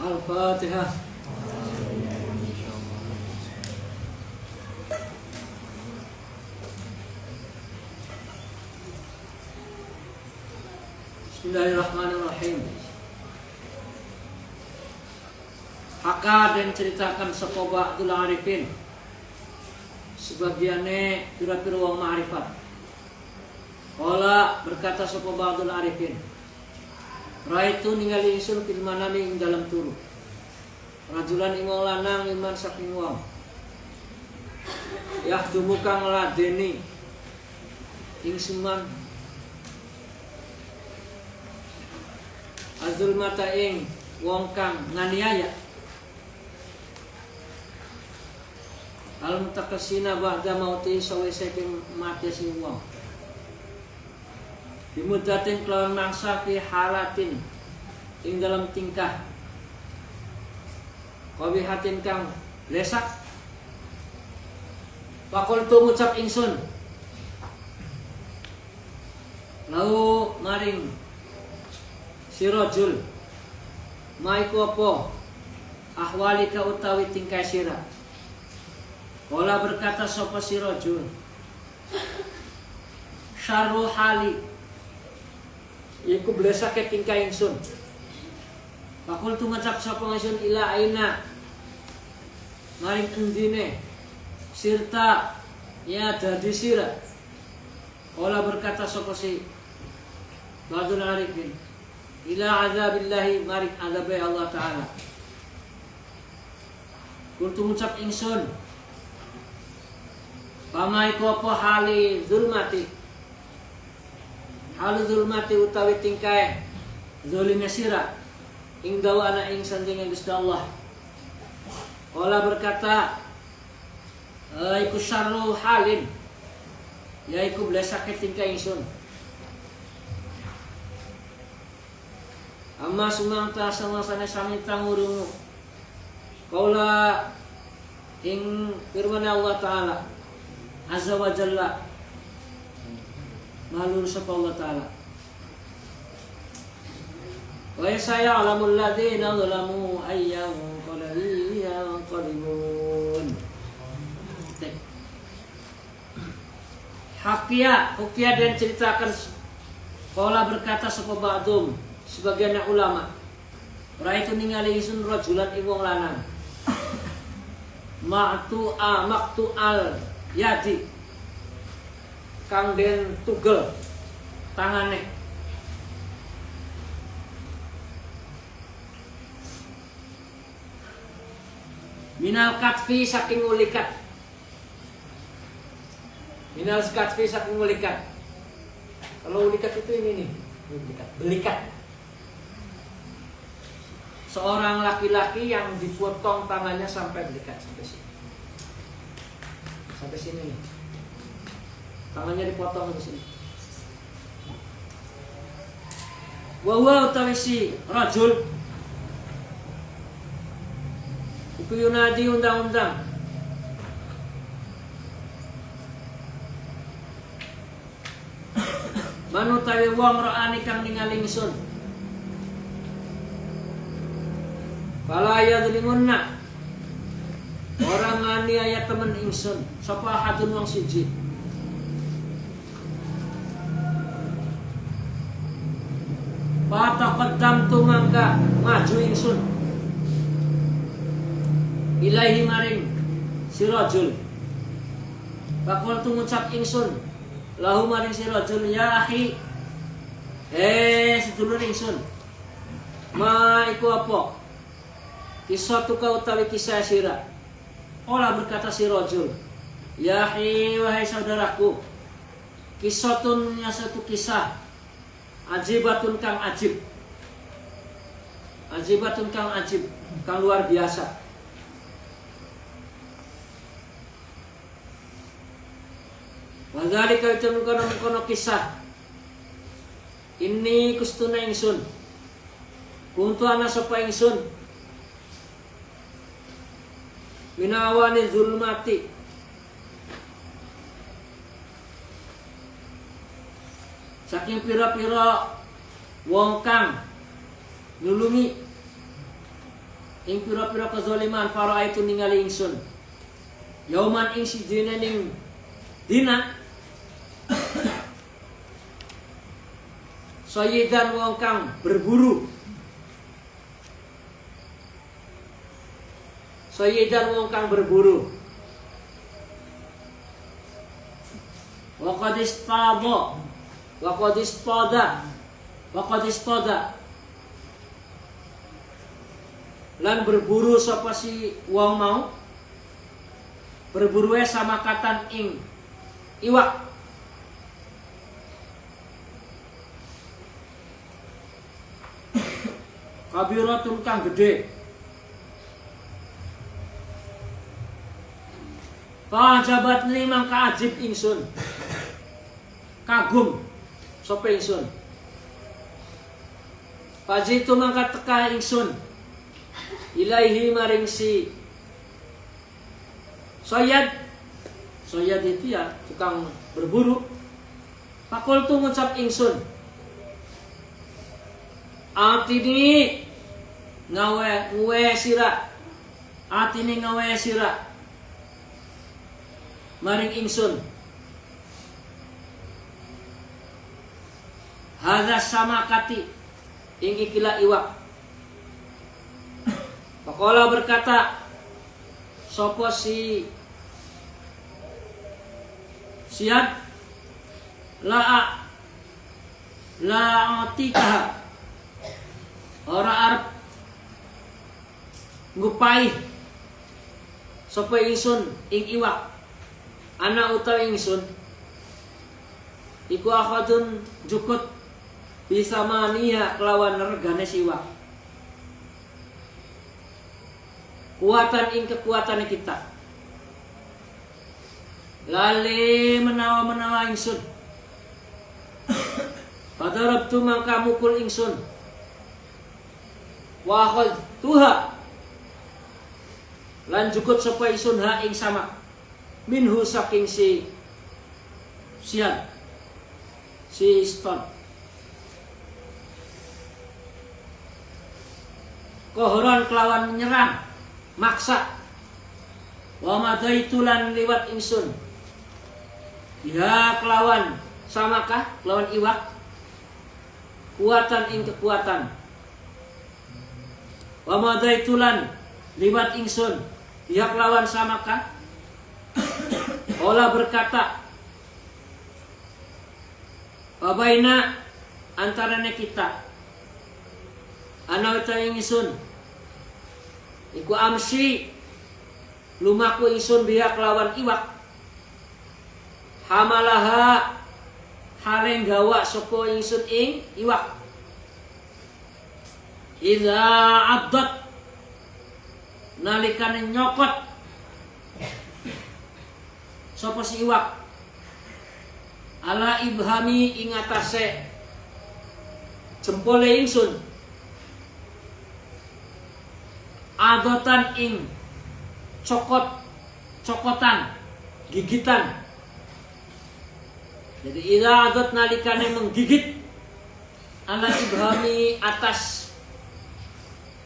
Al-Fatihah. Bismillahirrahmanirrahim. Haka dan ceritakan sapa Ba'dul Arifin sebagiannya pira-pira wong ma'rifat. Qala berkata sapa Ba'dul Arifin, Raitu ningali ingsun fil manami ing dalam turu. Rajulan ing wong lanang iman saking wong. Yahdumu kang ngladeni ing suman azul mata ing wong kang nganiaya. Al mutakasina ba'da mauti sawise ing mati sing wong. Bimudatin kelawan mangsa fi halatin ing dalam tingkah qabihatin kang lesak. Faqultu ngucap ingsun lau maring sirajul maiku apa ahwalika utawi tingkah sira. Kala berkata sapa sirajul syarru hali iku blesake tingkah ingsun. Pakul tu ngacap sapa ingsun ila aina maring endine sirta ya dadi sira. Kala berkata sapa si Ba'dul Arifin ila azabillahi maring azabe Allah taala. Kultu ngucap ingsun pamai ku apa hali zulmati. Halu zulmati utawi tingkai zalimnya sira ing dawa ana ing sandingan Gusti Allah. Kala berkata iku syarru halin yaiku blesake tingkai ingsun. Amma sumangta sangasane sami tangurungu kala ing firman Allah taala azza wa jalla malur sapa Allah taala. Wa saya'lamul ladzina zalamu ayyam qalbun. Hukia dan ceritakan kala berkata sapa ba'dum sebagian ulama. Ora itu ningali isun rajulan ing wong lanang. Ma'tu al yadi kang den tugel tangane minal katfi saking ulikat. Minal katfi saking ulikat. Kalau ulikat itu ini nih, belikat. Seorang laki-laki yang dipotong tangannya sampai belikat sampai sini. Sampai sini nih. Tangannya dipotong ke sini. Wa huwa utawi si rajul iku yunadi undang-undang manutawi wong ra'ani kang ningali ingsun. Fala yadzlimunna orang nganiaya temen ingsun sapa hadun wong siji. Fataqaddamtu mangka maju ingsun ilaihi maring si rajul. Bakul tu ngucap ingsun lahu maring si rajul, ya akhi, sedulur ingsun, ma iku apa? Kisah tuka utawi kisah sira. Olah berkata si rajul, ya akhi, wahai saudaraku, kisatun nya satu kisah, ajibatun kang ajib, ajibatun kang ajib, kang luar biasa. Wadzalika itu mengkono kisah. Ini kustuna ingsun. Kuntu ana sapa ingsun. Minawani zulmati. Saking pira-pira wong kang nulungi ing pira-pira kezaliman para itu ningali ingsun. Yauman ing sidina ning dina sayyidan wong kang berburu, sayyidan wong kang berburu, wa qad istada lan berburu sapa si wong mau, berburu sama katan ing iwak. Kabiratun kang gede. Fajabatni mangka ajib ingsun, kagum sapa ingsun. Fajitu mangka teka ingsun ilaihi maring si Soyad. Soyad itu ya tukang berburu. Pakul tu ngucap ingsun, atini ngawe sira, atini ngawe sira maring ingsun hadza samakati ing ikilah iwak. Pakola berkata sapa si Siad, la atikah, ora arep ngupai sapa ingsun ing iwak. Ana utawi ingsun iku akhadun jukut bisa mania kelawan regane siwak. Kuatan ing kekuatan kita. Lali menawa ingsun. Padarabtu mangka mukul ingsun. Wa akhadtuha lan jukut sapa ingsun ha ing sama minhu saking si Siad, si Ston. Kohron kelawan menyerang maksa. Wa madaitu lan liwat ingsun ya kelawan samakah kelawan iwak, kuatan ing kekuatan. Wa madaitu lan liwat ingsun ya kelawan samakah. Olah berkata wabaina antaranya kita ana utawi ingsun iku amsi lumaku ingsun biha kelawan iwak, hamalaha haleng gawa sapa ingsun ing iwak, idza addat nalikane nyokot sapa si iwak ala ibhami ing atase jempole ingsun, adotan ing cokotan gigitan. Jadi idza adat nalikane menggigit ala ibhami atas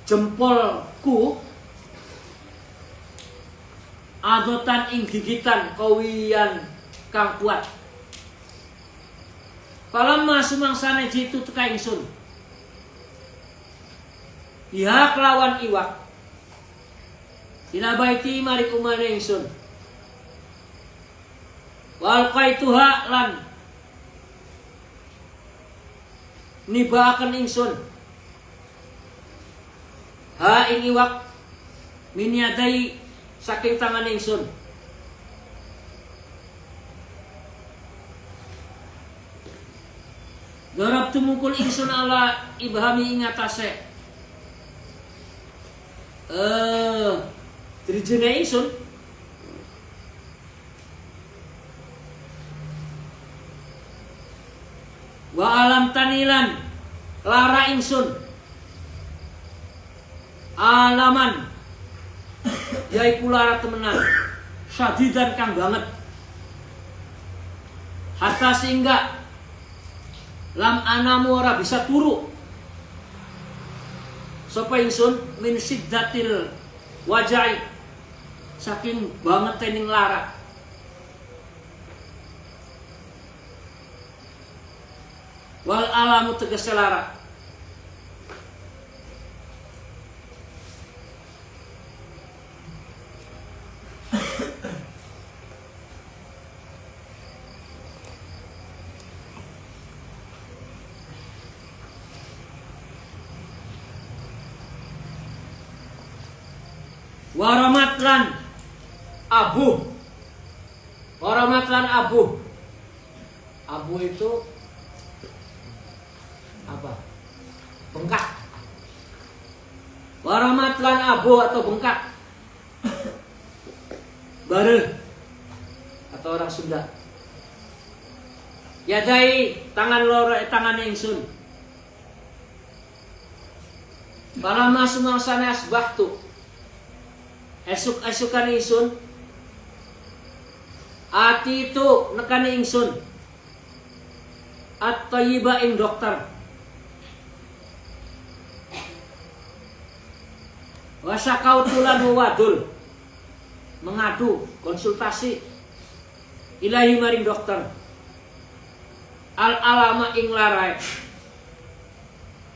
jempolku, adotan ing gigitan kawiyan kang kuat. Falamma sumangsane jitu teka ingsun biha kelawan iwak ila baiti mari kumane ingsun. Wal qaituha lan nibaaken ingsun ha ing iwak min yadai saking tangan ingsun. Darab tumukul ingsun ala ibhami ing atase trijene ingsun. Wa alam tanilan lara ingsun alaman yaiku lara temenan syadidan kang banget hatta sehingga lam anamu ora bisa turu sapa ingsun min siddatil wajai saking banget tening lara. Wal alamu tegese lara. Waramatlan abu. Waramatlan abu. Abu itu apa? Bengkak. Waramatlan abu atau bengkak. Bare atau orang Sunda. Yadai tangan loro tangane ingsun. Balama sumangsane asbahtu. Esuk-esukan ingsun ati itu nekane ingsun at-thayyiba ing dokter wasakautu lan wadul mengadu konsultasi ilahi maring dokter al-alama ing larai.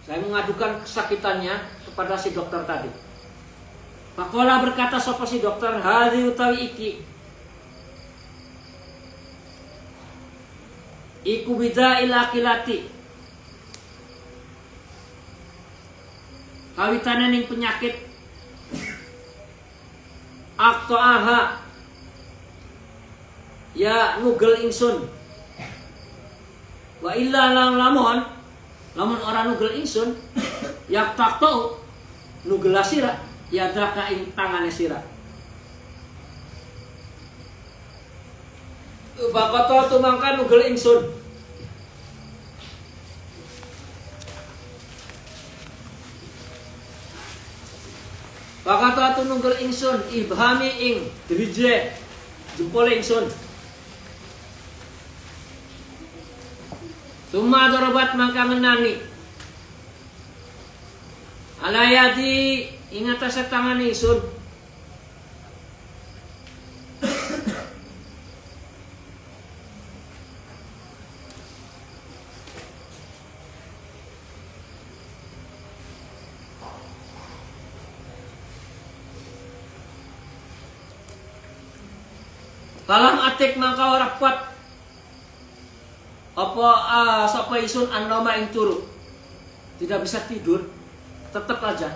Saya mengadukan kesakitannya kepada si dokter tadi. Pakola berkata sapa si dokter, hadhi utawi iki iku bida ilakilati kawitane ning penyakit aktoaha ya nugel ingsun wa illa lamun orang nugel ingsun yak takto nugel sira ya daka ing tangane sira. Bakoto tumangka nugel ingsun Bakoto nugel ingsun ibhami ing drije jempol ingsun. Tuma dorobat mangka menani alayadi ingat asa tangan ingsun. Kalam atik mangka ora kuat apa sapa isun annoma ing turu. Tidak bisa tidur, tetap aja.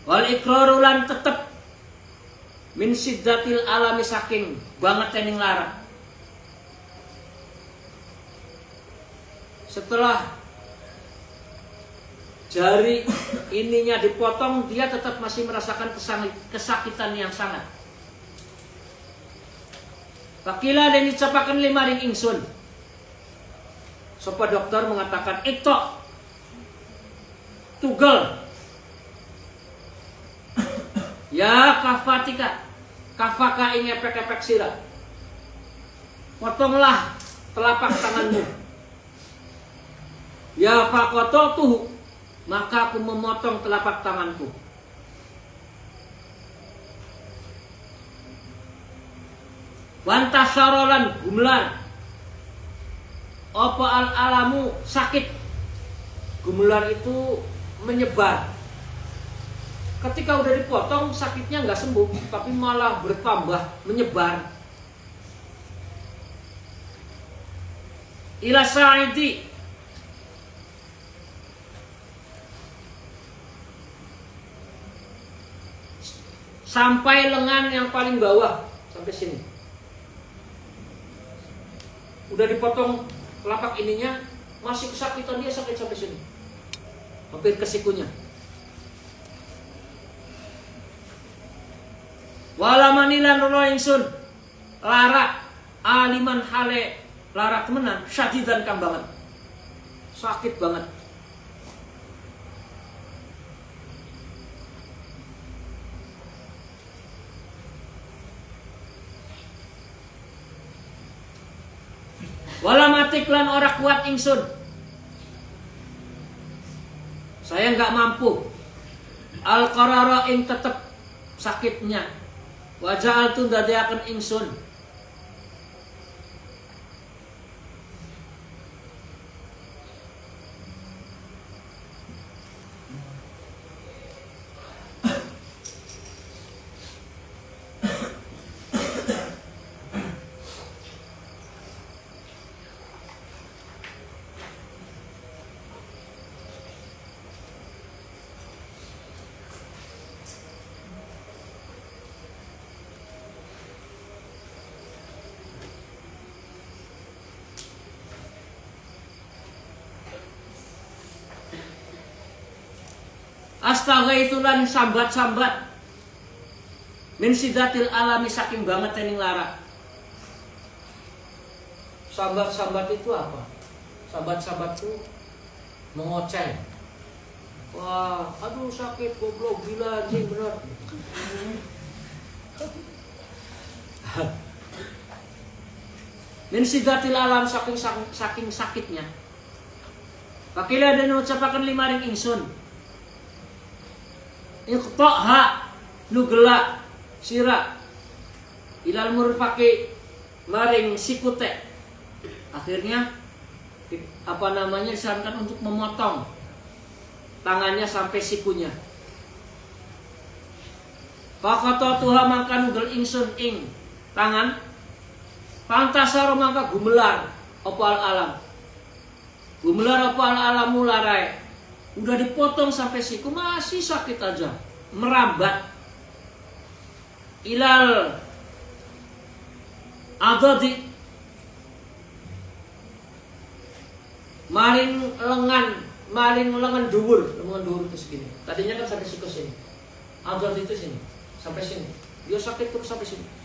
Wal iqraru lan tetep min siddatil alami saking banget tening lara. Setelah jari ininya dipotong, dia tetap masih merasakan kesakitan yang sangat. Pakila dan dicapakan lima ring ingsun. Sopo dokter mengatakan itu tugel. Ya kafatika, kafaka ing epek-epek sira. Potonglah telapak tanganmu. Ya fakototuhu, maka aku memotong telapak tanganku. Wantasarolan gumelar. Apa al-alamu sakit. Gumelar itu menyebar. ketika udah dipotong sakitnya nggak sembuh, tapi malah bertambah, menyebar. Ila sa'idi, sampai lengan yang paling bawah, sampai sini. Udah dipotong telapak ininya, masih kesakitan, dia sakit sampai sini, hampir ke sikunya. Walamanilan rono ingsun lara aliman hale lara temenan syadidan kang banget, sakit banget. Walamatik lan ora kuat ingsun, saya nggak mampu. Al qarara ing tetep sakitnya. Wajah tu dadiaken ingsun astaghaitsulan sambat-sambat min sidatil alami saking banget tening lara. Sambat-sambat itu apa? Sambat-sambat itu mengoceh. Wah, aduh sakit, goblok, gila, anjing, bener. Min sidatil alam saking sakitnya. Pakila dan ucapakan limaring ingsun. Iqta'ha nugela sira ilal murfaqi maring sikute. Akhirnya disarankan untuk memotong tangannya sampai sikunya. Faqatatuha mangka nugel ingsun ing tangan. Pantasaro mangka gumelar apa al alam. Gumelar apa al alam mularai. Udah dipotong sampai siku masih sakit aja, merambat. Ilal adadi maring lengan dhuwur itu segini. Tadinya kan sampai siku sini. Adadi itu sini, sampai sini. Dia sakit terus sampai sini.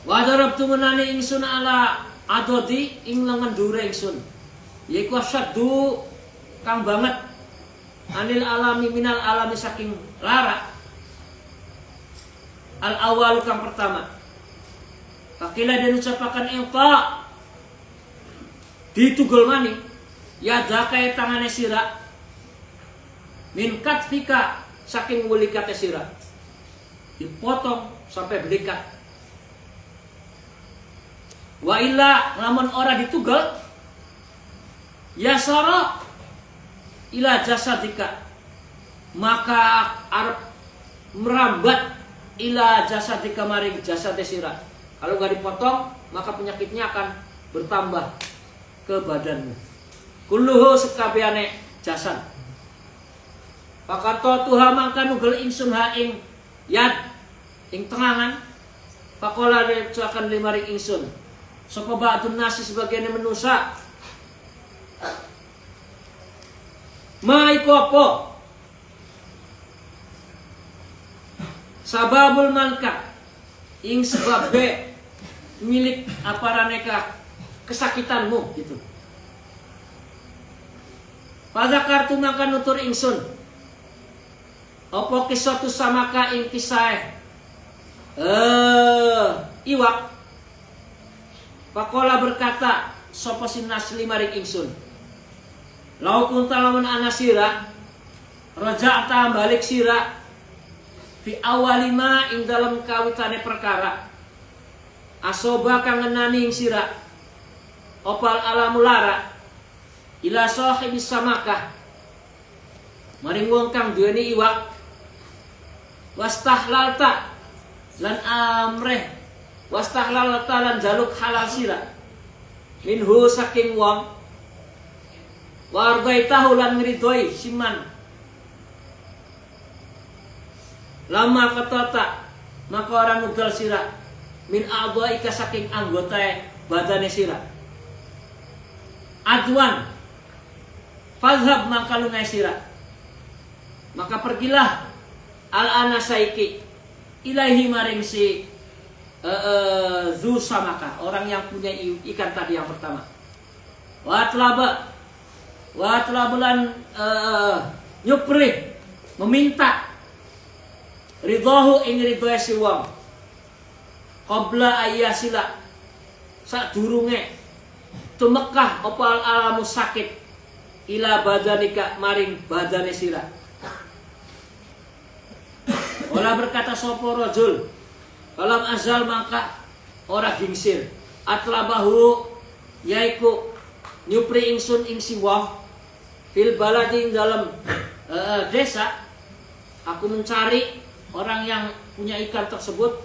Wadarabtu menani ingsun ala adodi ing lengan dure ingsun. Yaiku asyaddu kang banget anil alami minal alami saking lara. Al awal kang pertama. Pakila dan ucapakan engka ditugel maning ya dakai tangane sira min katfika saking wulikate sira. Dipotong sampai belikat. Wa illa lamun ora ditugel yasara ila jasadika maka arep merambat ila jasadika maring jasade sira. Kalau enggak dipotong maka penyakitnya akan bertambah ke badanmu. Kulluhu sekabehane jasad. Pakato tuha mangka nugel ingsun ha ing yad ing tengangan. Pakola akan limaring ingsun. Sapa ba'dun nasi sebagian manusia. Ma iku apa? Sababul manka ing sebabbe milik aparaneka kesakitanmu gitu. Pada kartu maka nutur ingsun. Apa kisatu samaka ing kisah iwak. Pakola berkata sapa sinasli maring ingsun. Lau kunta lamun ana sira raja'ta balik sira fi awalima ing dalam kawitane perkara asoba kang ngenani ing sira opal alamu lara ila sahibis samakah maring wong kang duweni iwak, wastahlalta lan amreh, wastahlalta lan jaluk halal sira minhu saking wong, wardaitahu lan ngridhoi siman, lama katata maka orang nugal sira min a'dhaika saking anggota badane sira, adwan fazhab maka lungai sira, maka pergilah al-ana saiki ilahi maring si zu samaka, orang yang punya ikan tadi yang pertama, wa tlabulan nyupri meminta ridhahu ing ridhoe si wong qabla ayyasila sadurunge tumekah apa alamu sakit ila badanika maring badane sira. Ola berkata sopo rajul kalam azal maka ora gingsir atlabahu yaiku nyupri ingsun ing si wong fil baladi dalam desa, aku mencari orang yang punya ikan tersebut,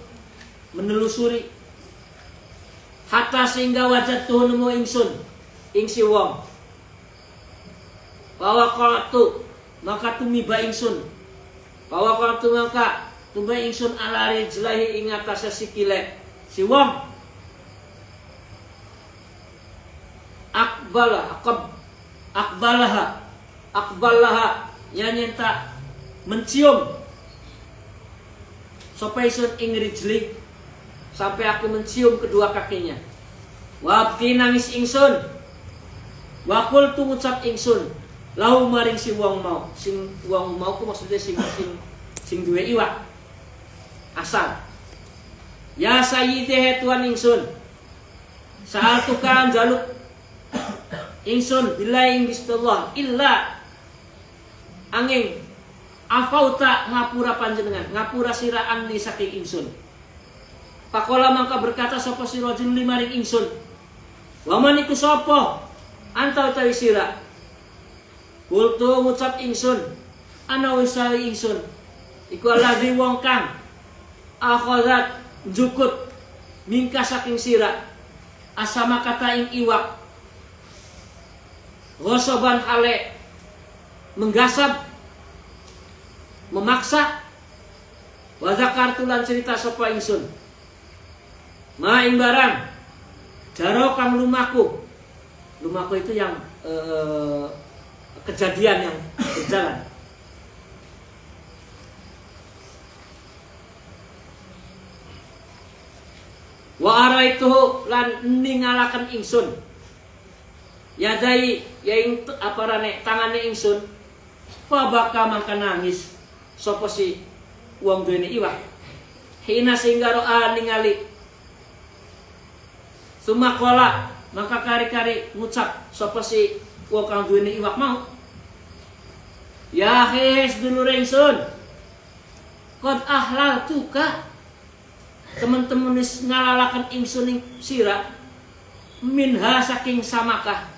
menelusuri hatta sehingga wajad tuh nemu ingsun ing si wong, bahwa qalatu maka tumiba ingsun, bahwa qalatu maka tumba ingsun ala rijlahi ing atase sikile si wong, akbalaha ya nyenta mencium sampai ingsun ing rijli sampai aku mencium kedua kakinya, wabki nangis ingsun, wakul tu ngucap ingsun lahu maring si wong mau, sing wong mau ku maksudnya sing duwe iwak asal, ya sayyidi tuan ingsun, saal tukan jaluk ingsun billahi ing bismillah illa angin afauta ngapura panjenengan, ngapura sira anni saking ingsun. Pakola mangka berkata sapa si rajul limaring ingsun, wa man iku sapa anta utawi sira, kultu ngucap ingsun ana wisawi ingsun iku alladzi wong kang akhazat njukut mingka saking sira asama kata ing iwak, ghosoban hale menggasap memaksa, wa zakartu lan cerita sapa ingsun ma ing barang jaro kang lumaku itu yang kejadian yang berjalan, wa araituhu lan ningalaken ingsun yadai yaing aparane tangane ingsun, fa baka mangka nangis sapa si wong duweni iwak, hina sehingga ro'a ningali sumakola maka kari-kari ngucap sapa si wong kang duweni iwak mau, ya hes dulur ingsun qad ahlal tuka, teman-teman wis ngalalaken ingsun ing sira minha saking samakah,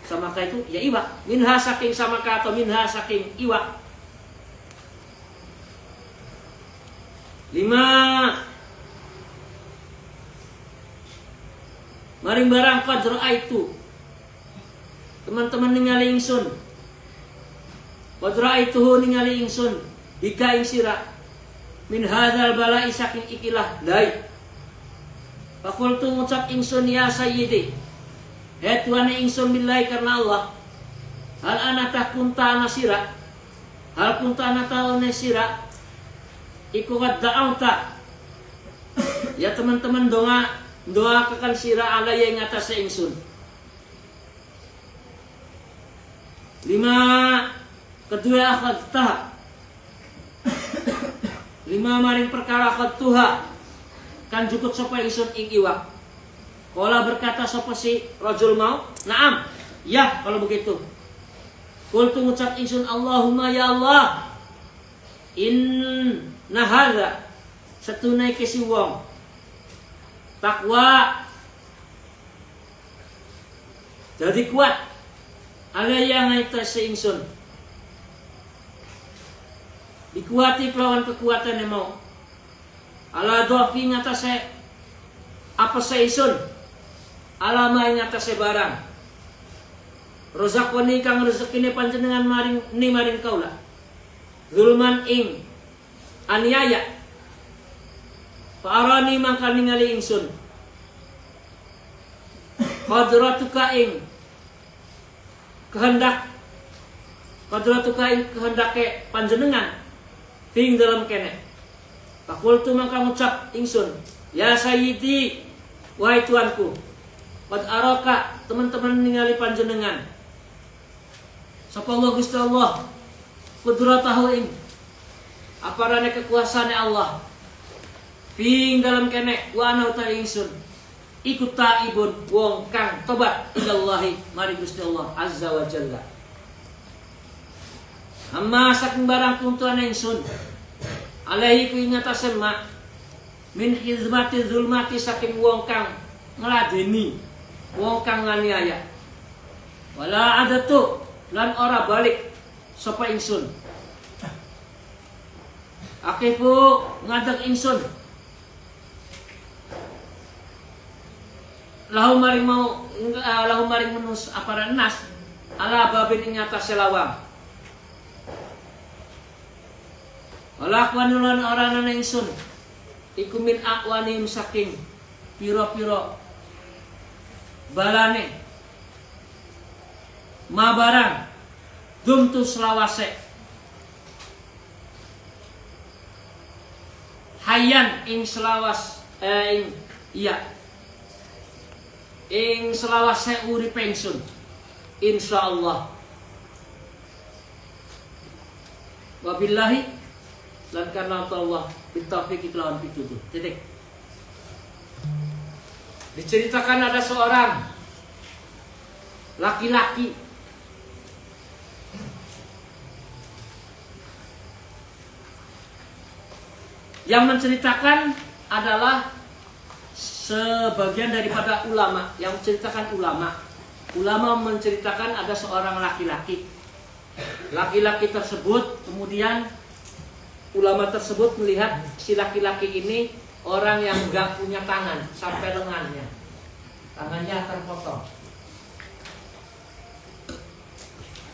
samakah itu ya iwak, minha saking samakah atau minha saking iwak, 5 maring barang qadra itu teman-teman ningali ingsun, qadra itu ningali ingsun bika ing sira min hadzal bala'i saking ikilah dai, fakultu ngucap ingsun ya sayyidi tuane ingsun billahi karena Allah, hal anata kunta nasira, hal kunta anata nasira iku qad da'auta ya teman-teman doakan sira alaya ing atase ingsun. 5 kedua akhadta 5 maring perkara akhadtuha kan cukup sapa ingsun ing iwak. Kala berkata sapa si rajul mau, "Naam, ya kalau begitu." Qultu ngucap ingsun, "Allahumma ya Allah, inna hadza satunai ke si wong takwa jadi kuat alaya ngaita seingsun dikuati kelawan kekuatan yang mau ala dofi ngatasé apa seingsun alama ngatasé barang rozakoni kang rezekine panjenengan maring kaula zulman ing aniaya Fa'arani mangka ningali ingsun qadratuka ing kehendake panjenengan ting dalam kene fakultu mangka ngucap ingsun ya sayyidi wahai tuanku qad araka teman-teman ningali panjenengan sapa Allah Gusti Allah qudratahu ing aparane kekuasaane Allah ping dalam kene wa ana uta ingsun ikut taibun wong kang tobat ilallahi mari Gusti Allah azza wa jalla amma saking barang tuntuan ingsun alaihi ku ing atase mak min hizmati zulmati saking wong kang ngladeni wong kang nganiaya wala adatu lan ora balik sapa ingsun akifu ngadeg ingsun lahu maring menus aparan nas ala babin ing atas selawang wala kwanulan orana ingsun iku min aqwanim saking piro-piro balane ma barang dumtu selawase hayan ing selawas ing iya ing selawase urip ingsun insyaallah wabillahi lan karena Allah bitaufiq lawan pitutuh titik. Diceritakan ada seorang laki-laki yang menceritakan adalah sebagian daripada ulama yang menceritakan ulama menceritakan ada seorang laki-laki tersebut kemudian ulama tersebut melihat si laki-laki ini orang yang gak punya tangan sampai lengannya terpotong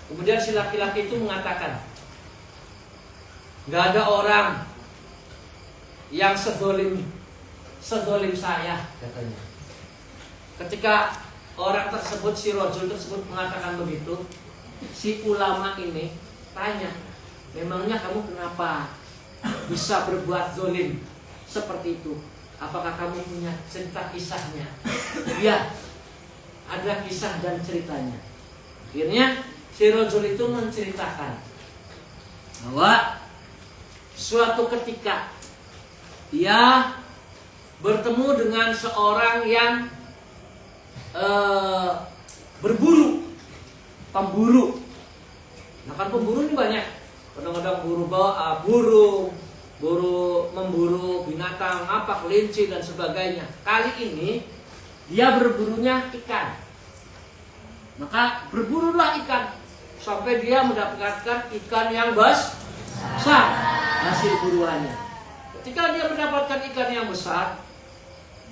kemudian si laki-laki itu mengatakan gak ada orang yang sedolim saya katanya. Ketika orang tersebut si rojul tersebut mengatakan begitu, si ulama ini tanya, memangnya kamu kenapa bisa berbuat zolim seperti itu? Apakah kamu punya cerita kisahnya? Ya, ada kisah dan ceritanya. Akhirnya si rojul itu menceritakan bahwa suatu ketika dia bertemu dengan seorang yang pemburu. Nah kan pemburu ini banyak. Kadang-kadang memburu binatang, kelinci dan sebagainya. Kali ini dia berburunya ikan. Maka berburulah ikan sampai dia mendapatkan ikan yang besar hasil buruannya. Ketika dia mendapatkan ikan yang besar,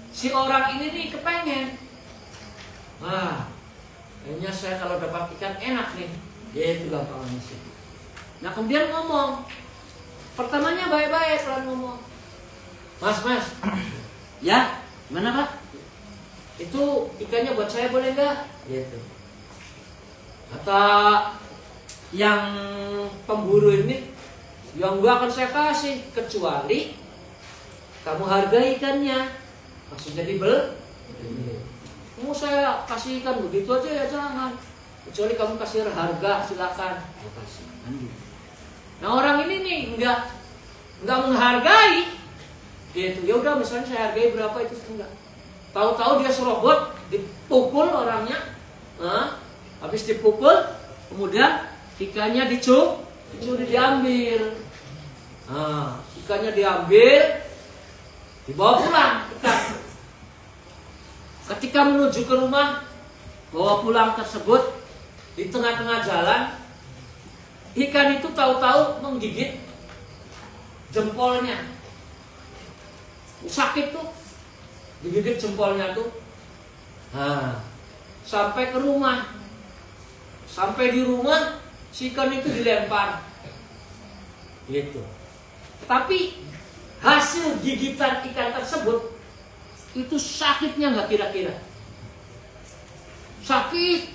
si orang ini nih kepengen. Kayaknya saya kalau dapat ikan enak nih. Dia itu gampangnya sih. Nah kemudian ngomong. Pertamanya baik-baik pelan ngomong. Mas, ya gimana Pak? Itu ikannya buat saya boleh nggak? Gitu. Kata yang pemburu ini, yang gak akan saya kasih kecuali kamu hargai ikannya. Maksudnya dibeli. Mau saya kasih ikan begitu aja ya jangan. Kecuali kamu kasih harga silakan. Kasih. Nah orang ini nih enggak menghargai. Dia itu ya udah misalnya saya hargai berapa itu enggak. Tahu-tahu dia serobot, dipukul orangnya. Habis dipukul, kemudian ikannya dicuri diambil. Ikannya diambil, dibawa pulang ikan. Ketika menuju ke rumah, bawa pulang tersebut, Di tengah-tengah jalan, ikan itu tahu-tahu menggigit jempolnya. Sakit tuh, digigit jempolnya tuh. Sampai ke rumah. Sampai di rumah, si ikan itu dilempar. Gitu. Tapi hasil gigitan ikan tersebut itu sakitnya nggak kira-kira. Sakit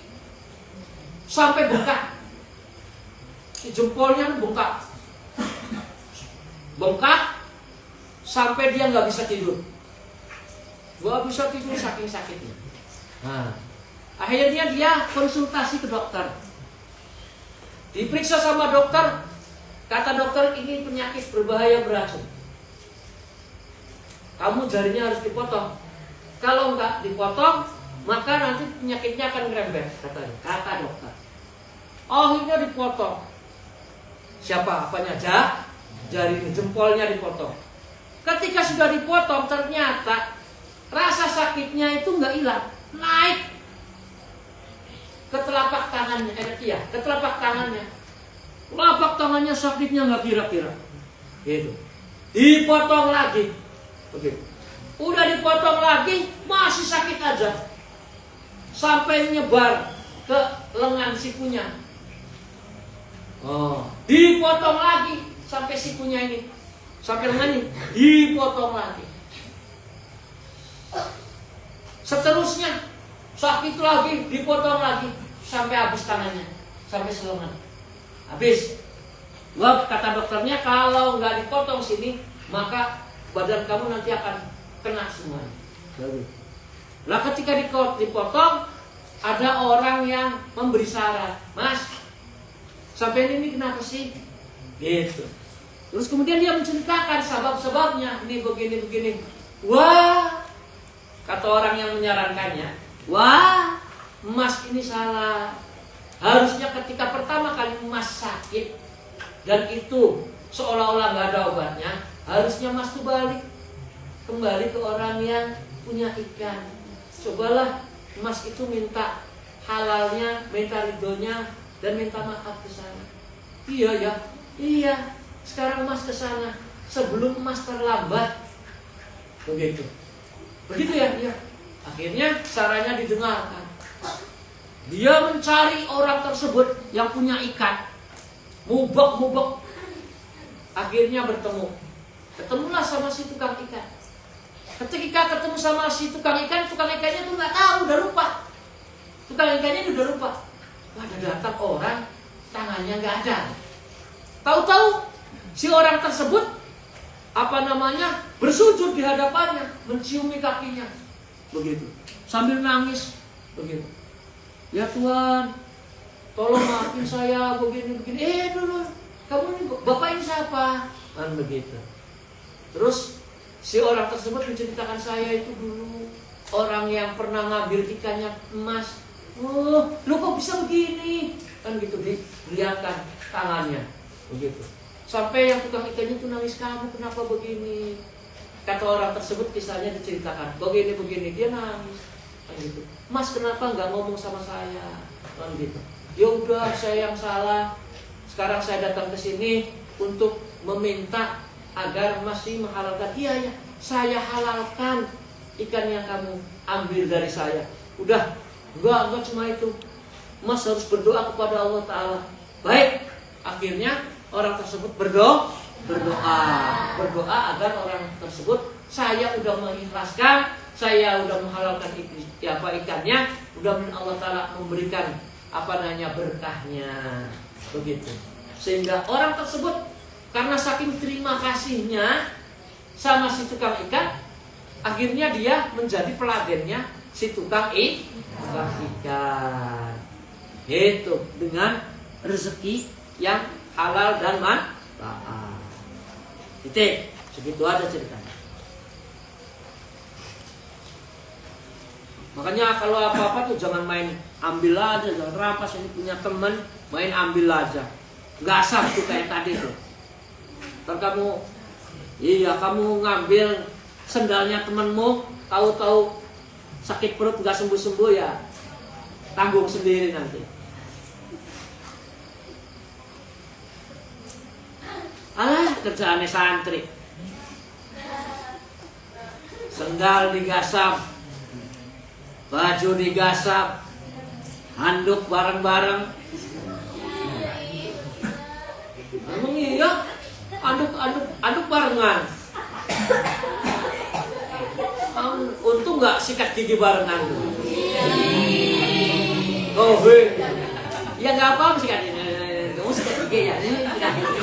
sampai bengkak. Si jempolnya bengkak. Bengkak sampai dia nggak bisa tidur. Nggak bisa tidur saking sakitnya. Akhirnya dia konsultasi ke dokter. Diperiksa sama dokter. Kata dokter, ini penyakit berbahaya beracun. Kamu jarinya harus dipotong. Kalau nggak dipotong, maka nanti penyakitnya akan ngerembet, katanya. Kata dokter. Akhirnya dipotong. Siapa? Apanya? Jari jempolnya dipotong. Ketika sudah dipotong, ternyata rasa sakitnya itu nggak hilang, naik ke telapak tangannya, ke telapak tangannya. Telapak tangannya sakitnya nggak kira-kira. Gitu. Dipotong lagi. Begitu. Udah dipotong lagi, masih sakit aja. Sampai menyebar ke lengan sikunya. Dipotong lagi sampai sikunya ini, sampai lengan ini, dipotong lagi. Seterusnya sakit lagi, dipotong lagi sampai habis tangannya, sampai selengan. Habis. Kata dokternya, kalau nggak dipotong sini, maka badan kamu nanti akan kena semuanya. Lah ketika dipotong, ada orang yang memberi saran, Mas, sampai ini kenapa sih? Gitu. Terus kemudian dia menceritakan sebab-sebabnya, ini begini-begini. Wah, kata orang yang menyarankannya, wah, Mas ini salah. Harusnya ketika pertama kali Mas sakit dan itu seolah-olah nggak ada obatnya, harusnya Mas tuh kembali ke orang yang punya ikan. Cobalah Mas itu minta halalnya, minta ridhonya, dan minta maaf ke sana. Iya. Sekarang Mas ke sana sebelum Mas terlambat. Begitu ya. Iya. Akhirnya sarannya didengarkan. Dia mencari orang tersebut yang punya ikan. Mubek. Akhirnya ketemulah sama si tukang ikan. Ketika ketemu sama si tukang ikannya tuh nggak tahu, udah lupa. Tukang ikannya udah lupa. Ada datang orang, tangannya nggak ada. Tahu-tahu si orang tersebut bersujud di hadapannya, menciumi kakinya, begitu, sambil nangis, begitu. Ya Tuhan, tolong maafin saya begini. Dulu, kamu ini bapak ini siapa? Kan begitu. Terus si orang tersebut menceritakan, saya itu dulu orang yang pernah ngambil ikannya emas. Lu kok bisa begini? Kan gitu, dilihatkan tangannya, begitu. Sampai yang tukang ikannya itu nangis, kamu kenapa begini? Kata orang tersebut, kisahnya diceritakan, begini, dia nangis. Kan gitu. Mas kenapa nggak ngomong sama saya? Kan gitu. Ya udah, saya yang salah. Sekarang saya datang ke sini untuk meminta agar masih menghalalkan. Iya, saya halalkan ikan yang kamu ambil dari saya. Udah, enggak cuma itu. Mas harus berdoa kepada Allah Ta'ala. Baik, akhirnya orang tersebut berdoa agar orang tersebut, saya udah mengikhlaskan, saya udah menghalalkan ikannya, udah Allah Ta'ala memberikan berkahnya, begitu. Sehingga orang tersebut karena saking terima kasihnya sama si tukang ikan, akhirnya dia menjadi peladennya si tukang ikan. Itu dengan rezeki yang halal dan manfaat. Titik. Segitu aja ceritanya. Makanya kalau apa-apa tuh jangan main ambil aja, jangan rampas. Ini punya teman, main ambil aja. Nggak sah tuh kayak tadi tuh. Ntar kamu ngambil sendalnya temanmu, tahu-tahu sakit perut nggak sembuh-sembuh, ya tanggung sendiri nanti. kerjaannya santri. Sendal digasap, baju digasap, handuk bareng-bareng. Emang iya, handuk barengan. Untung nggak sikat gigi barengan. Oh, ya nggak apa-apa sikat gigi. Kamu sikat gigi ya, ini sikat gigi.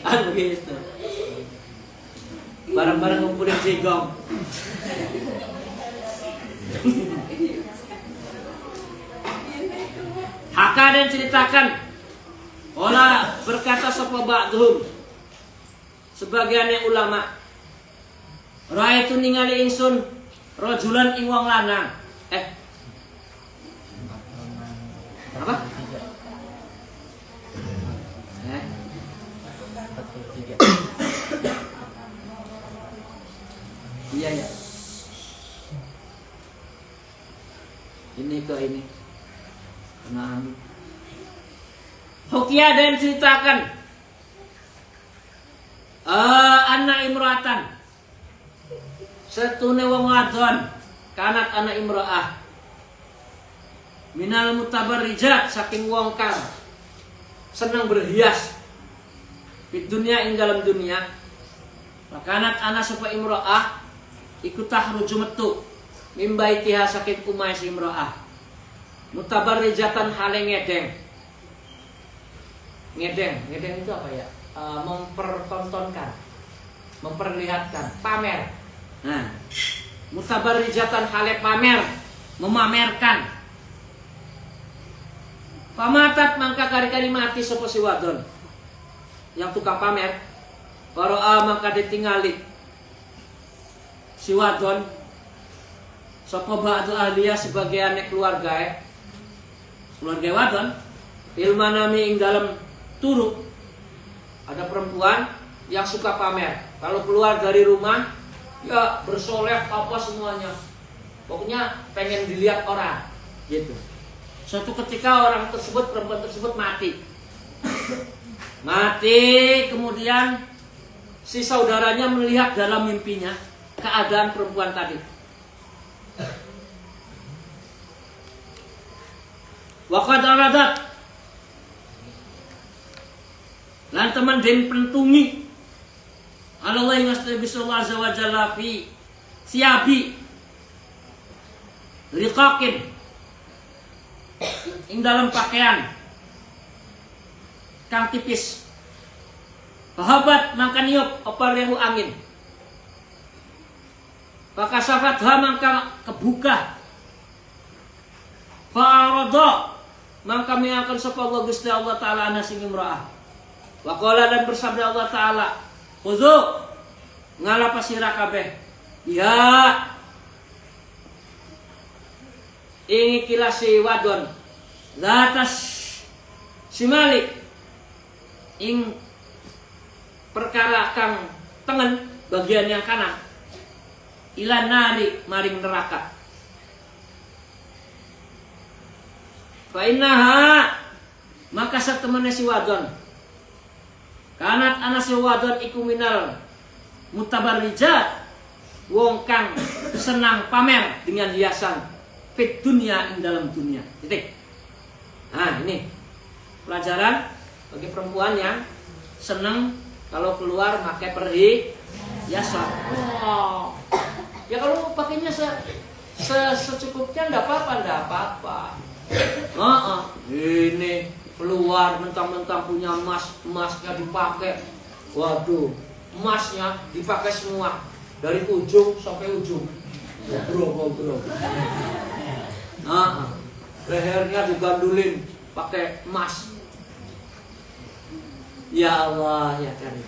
Begitu. Bareng-bareng ngumpulin jigong. Haka dan ceritakan. Ola berkata sapa ba'dhum. Sebagiannya ulama. Ra'aitu ningali ingsun rajulan ing wong lanang. Apa? Iya ya. Ini ke ini. Nah, Hukia dan ceritakan anak imratan setune wong wadon kanat anak imro'ah minal mutabarrijat saking wong kang seneng berhias di dunia ing dalam dunia. Kanat anak sapa imro'ah ikut tahruju metu mimbaitiha saking umay si imro'ah mutabarrijatan hale ngedeng itu apa ya? Mempertontonkan, memperlihatkan, pamer. Nah, mutabarrijatan hale pamer, memamerkan. Pamatat mangka kari-kari mati sapa si wadon yang tukang pamer. Paroa mangka ditingali si wadon sapa ba'du ahliya sebagian keluarga wadon ilmanami ing dalam turu. Ada perempuan yang suka pamer. Kalau keluar dari rumah, ya bersolek apa semuanya. Pokoknya pengen dilihat orang, gitu. Suatu ketika orang tersebut, perempuan tersebut mati. Mati, kemudian si saudaranya melihat dalam mimpinya keadaan perempuan tadi. Wa qad aradat lan teman den pentungi Allah yang sallallahu alaihi wa jalla fi siabi riqaqin ing dalam pakaian kang tipis. Bahabat mangka niup apa rehu angin. Pakasafat mangka kebuka. Fa'arada mangka miakan sapa Allah Gusti Allah taala ana sing imra'ah. Wa qala dan bersabda Allah taala, "Khuzu ngalapa sira kabeh." Ya. Ing kila si wadon latas si Malik ing perkara kang tengen bagian yang kanan ila nari maring neraka. Fa innaha maka satemene si wadon kanat ana si wadon iku minal mutabarrijat wong kang senang pamer dengan hiasan fit dunia ing dalam dunia. Titik. Nah, ini pelajaran bagi perempuan yang senang kalau keluar pakai perhiasan. Oh. Ya kalau pakainya secukupnya enggak apa-apa. Ini keluar mentang-mentang punya emasnya dipakai. Waduh, emasnya dipakai semua dari ujung sampai ujung. Bro. Lehernya digandulin pakai emas. Ya Allah, ya Karim.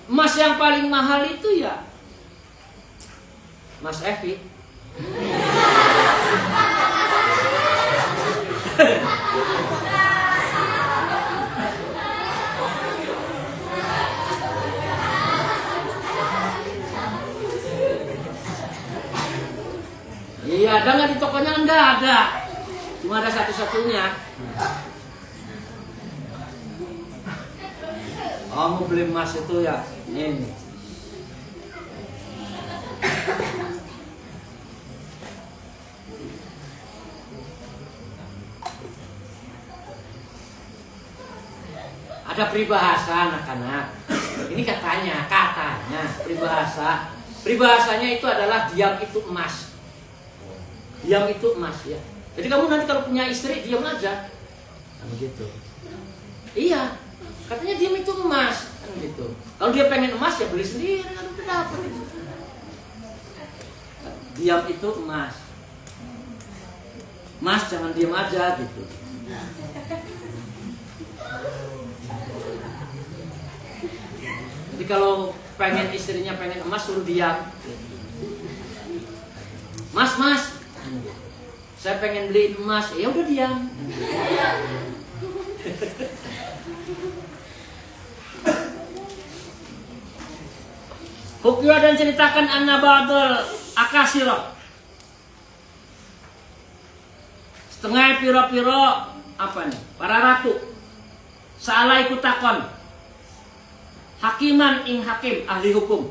Emas yang paling mahal itu ya Mas Evi. kebanyakan nggak ada, cuma ada satu-satunya. Oh, mau beli emas itu ya ini. Ada peribahasa anak-anak. Ini katanya peribahasa. Peribahasanya itu adalah diam itu emas. Diam itu emas ya. Jadi kamu nanti kalau punya istri diam aja. Kan begitu. Iya. Katanya diam itu emas. Kan gitu. Kalau dia pengen emas ya beli sendiri, kan udah dapat. Diam itu emas. Mas jangan diam aja gitu. Jadi kalau pengen istrinya pengen emas suruh diam. Mas, saya pengen beli emas. Ya udah diam. Hukya dan ceritakan anna ba'dal akasirah. Setengah piro-piro apa nih? Para ratu. Salah ikut takon. Hakiman ing hakim ahli hukum.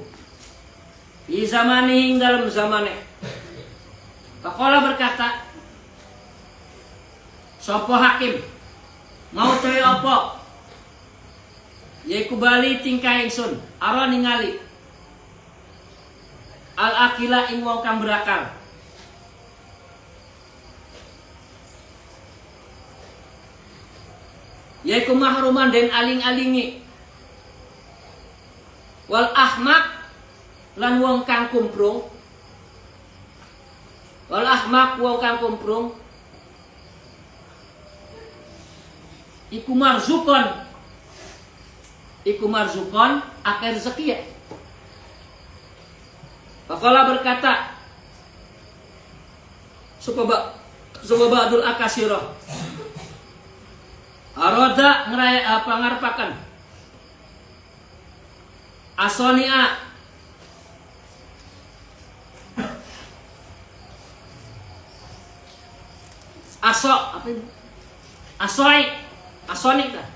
Di zamani ing dalam zamane. Pakola berkata, sopo hakim mau cari opo? Yaiku bali tingkah ingsun aro ningali al akila ing wong kang berakal. Yaiku mahruman den aling-alingi wal ahmak lan wong kang kumprung. Wal ahmak wong kang kumprung iku marzukon akeh rezeki ya. Faqala berkata Subabadul akasirah aroda ngarepaken asonia asok apa ini? Asoni kan?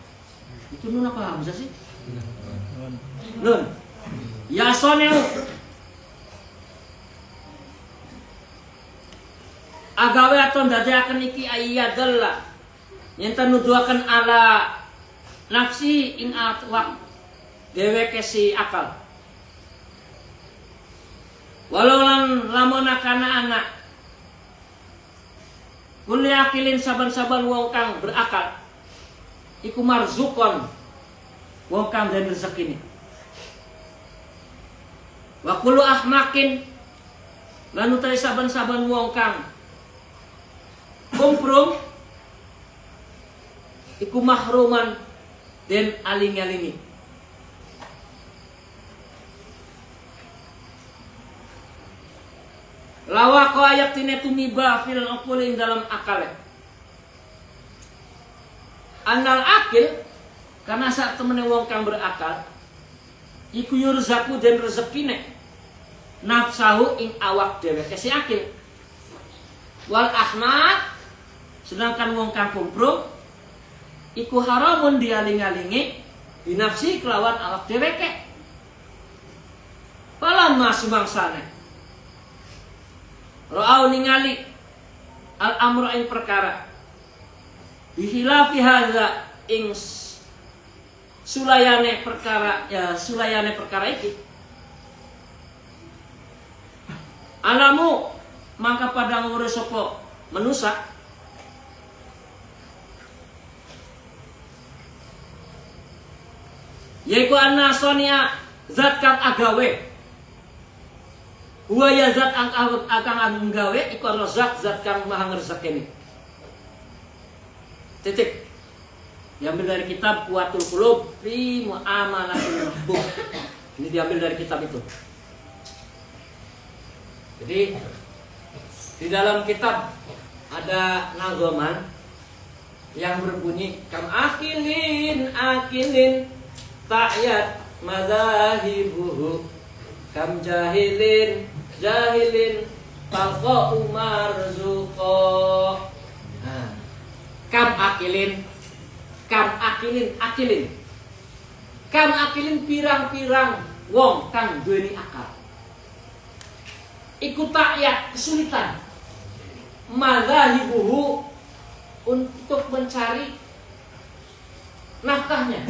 Itu nun apa hamzah sih? Nun. Ya asoni agawe aton dadakan iki ayyadallah nyenta nuduhaken ala nafsi ing atwa dheweke si akal. Walau lan lamun kana anak kulli akilin saban-saban wong kang berakal iku marzukon wong kang den rezekine. Wa kullu ahmakin lan utawi saban-saban wong kang kumprung iku mahruman den aling-alingi. Lawa ko ayat tine tumiba fil uqul dalam akal. Anal akil karena saat temene wong kang berakal iku yurzaku den rezekine nafsahu ing awak dheweke si akil. Wal ahmak sedangkan wong kang kumprung iku haramun dialing-alingi binafsi kelawan awak dheweke. Palamma sumangsane ra'au ningali al-amru ing perkara bihilafi hadza ing sulayane perkara iki alamu mangka padang urus sapa manusa yaiku anna sonia zat kang agawe huwa ya zat akang gawe iku rozak zat kang maha ngrezekeni. Titik. Diambil dari kitab Quwatul Qulub fi Muamalatil Mahbub. Ini diambil dari kitab itu. Jadi di dalam kitab ada nazoman yang berbunyi kam akilin ta'yat madzahibuhu kam jahilin talqa'u marzuqa. Nah, kam akilin pirang-pirang wong kang duweni akal. Iku takyat kesulitan madzahibuhu untuk mencari nafkahnya,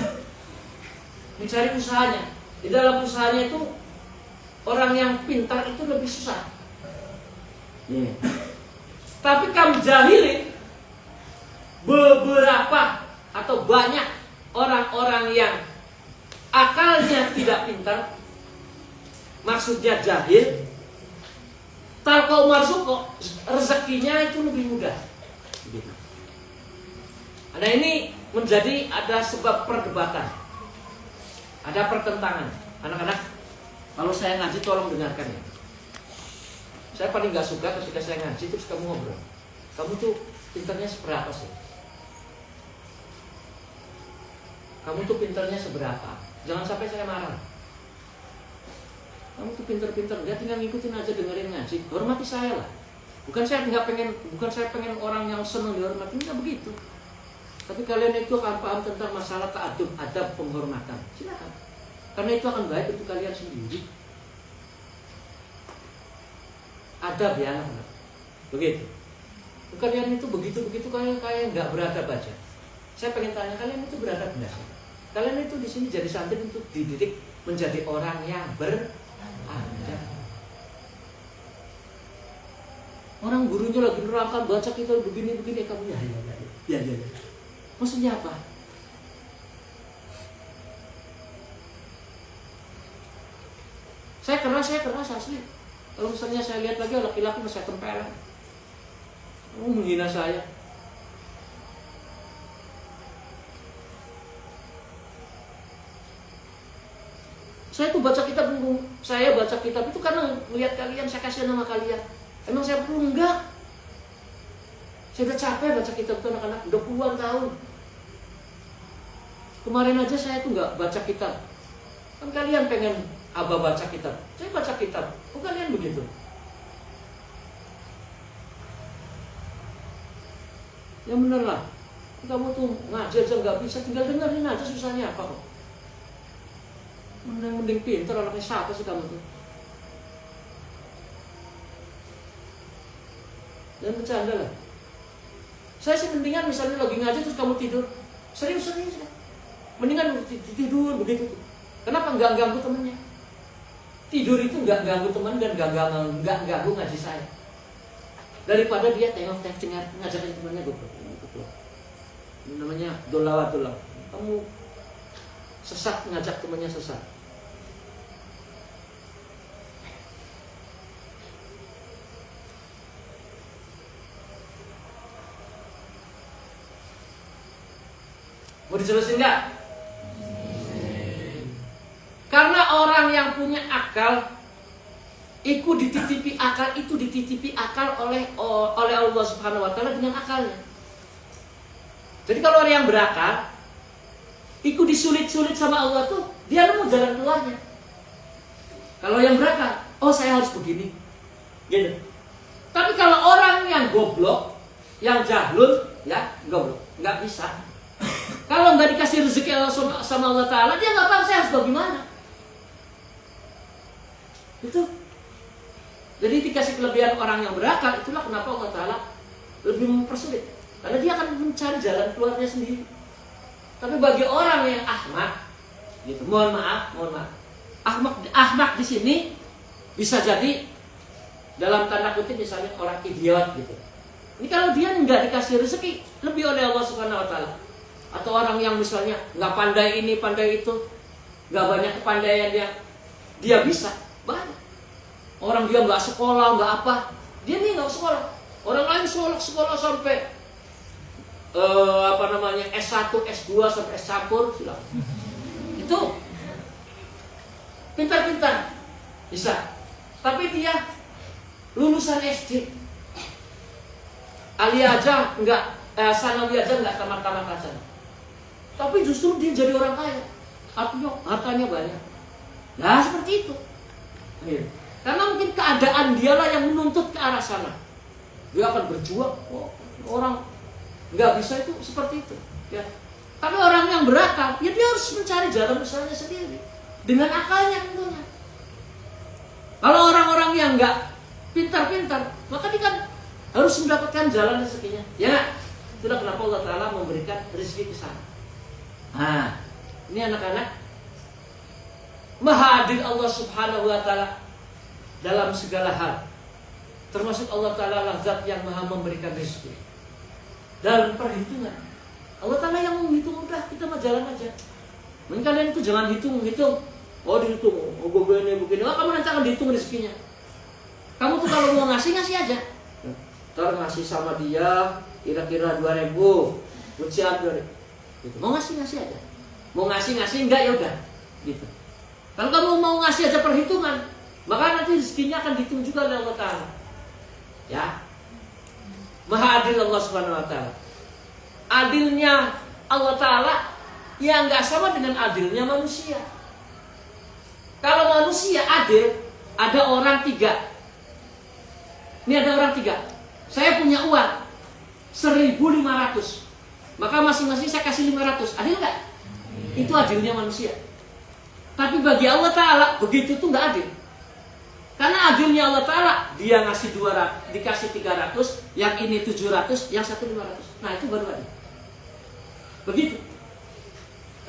mencari usahanya. Di dalam usahanya itu orang yang pintar itu lebih susah. Tapi kam jahilin, beberapa atau banyak orang-orang yang akalnya tidak pintar, maksudnya jahil, talqa'u marzuqa, rezekinya itu lebih mudah. Nah, ini menjadi ada sebab perdebatan, ada pertentangan. Anak-anak, kalau saya ngaji tolong dengarkan ya. Saya paling gak suka ketika saya ngaji terus kamu ngobrol. Kamu tuh pintarnya seberapa sih? Kamu tuh pintarnya seberapa? Jangan sampai saya marah. Kamu tuh pintar-pintar, dia tinggal ngikutin aja, dengerin ngaji. Hormati saya lah. Bukan saya pengen orang yang senang dihormati, enggak begitu. Tapi kalian itu akan paham tentang masalah ta'adub, adab penghormatan. Silakan. Karena itu akan baik untuk kalian sendiri. Adab ya anak-anak. Begitu. Kalian itu begitu kayak nggak beradab aja. Saya pengen tanya, kalian itu beradab nggak sih? Kalian itu di sini jadi santri untuk dididik menjadi orang yang beradab. Orang gurunya lagi nerangkan, baca kita begini, kamu ya. Maksudnya apa? Saya keras asli. Kalau misalnya saya lihat lagi laki-laki masih tempelan, menghina saya. Saya tuh baca kitab itu karena melihat kalian, saya kasih nama kalian. Emang saya perlu? Enggak. Saya udah capek baca kitab itu anak-anak, udah puluhan tahun. Kemarin aja saya tuh nggak baca kitab. Kan kalian pengen abah baca kitab, saya baca kitab. Oh kalian begitu? Ya bener lah. Kamu tuh ngaji aja nggak bisa, tinggal dengerin aja, susahnya apa kok? Mending pintar, anaknya siapa sih kamu tuh? Jangan bercanda lah. Saya sih mendingan misalnya lagi ngaji terus kamu tidur. Serius. Mendingan tidur begitu. Kenapa nggak ganggu temennya? Tidur itu nggak ganggu teman dan nggak ganggu ngaji saya. Daripada dia tengok ngajakin temannya goblok. Namanya dolawatullah. Kamu sesat, ngajak temannya sesat. Mau dijelasin nggak? Karena orang yang punya akal, dititipi akal oleh Allah Subhanahu Wa Taala dengan akalnya. Jadi kalau orang yang berakal, disulit-sulit sama Allah tuh, dia nemu jalan keluarnya. Kalau yang berakal, oh saya harus begini, gitu. Tapi kalau orang yang goblok, yang jahlul, ya goblok, nggak bisa. Kalau nggak dikasih rezeki sama Allah Ta'ala, dia nggak tahu saya harus bagaimana. Itu. Jadi dikasih kelebihan orang yang berakal, itulah kenapa Allah Ta'ala lebih mempersulit. Karena dia akan mencari jalan keluarnya sendiri. Tapi bagi orang yang ahmak, gitu, mohon maaf, ahmak di sini bisa jadi dalam tanda kutip misalnya orang idiot gitu. Ini kalau dia nggak dikasih rezeki lebih oleh Allah Subhanahu Wa Ta'ala. Atau orang yang misalnya nggak pandai ini, pandai itu, nggak banyak kepandaian dia bisa banyak. Orang dia nggak sekolah, nggak apa, dia nih nggak sekolah. Orang lain sekolah sampai S1, S2 sampai S campur, silakan. Itu pintar-pintar bisa. Tapi dia lulusan SD, Ali aja nggak, sanawi aja nggak tamat-tamat rasanya. Tapi justru dia jadi orang kaya, artinya hartanya banyak. Nah seperti itu. Karena mungkin keadaan dialah yang menuntut ke arah sana. Dia akan berjuang. Oh, orang nggak bisa itu seperti itu. Ya. Tapi orang yang berakal, ya dia harus mencari jalan usahanya sendiri dengan akalnya tentunya. Kalau orang-orang yang nggak pintar-pintar, maka dia kan harus mendapatkan jalan rezekinya. Ya nggak? Itulah kenapa Allah Ta'ala memberikan rezeki ke sana. Nah, ini anak-anak, maha adil Allah Subhanahu wa Ta'ala dalam segala hal. Termasuk Allah Ta'ala lah zat yang maha memberikan rezeki. Dalam perhitungan, Allah Ta'ala yang menghitung, udah kita mah jalan aja. Mungkin kalian itu jangan hitung-hitung. Oh dihitung, oh begini. Oh kamu nanti akan dihitung rezekinya. Kamu tuh kalau mau ngasih aja. Ntar ngasih sama dia kira-kira 2.000, ujian 2.000. Gitu. Mau ngasih aja. Mau ngasih enggak ya udah. Gitu. Kalau kamu mau ngasih aja perhitungan, maka nanti rezekinya akan dihitung juga oleh Allah Ta'ala. Ya. Maha adil Allah Subhanahu wa Ta'ala. Adilnya Allah Ta'ala yang nggak sama dengan adilnya manusia. Kalau manusia adil, ada orang 3. Ini ada orang 3. Saya punya uang 1.500, maka masing-masing saya kasih 500. Adil nggak? Itu adilnya manusia. Tapi bagi Allah Ta'ala begitu tuh nggak adil. Karena adilnya Allah Ta'ala, dia ngasih 200, dikasih 300, yang ini 700, yang satu 500. Nah itu baru adil. Begitu.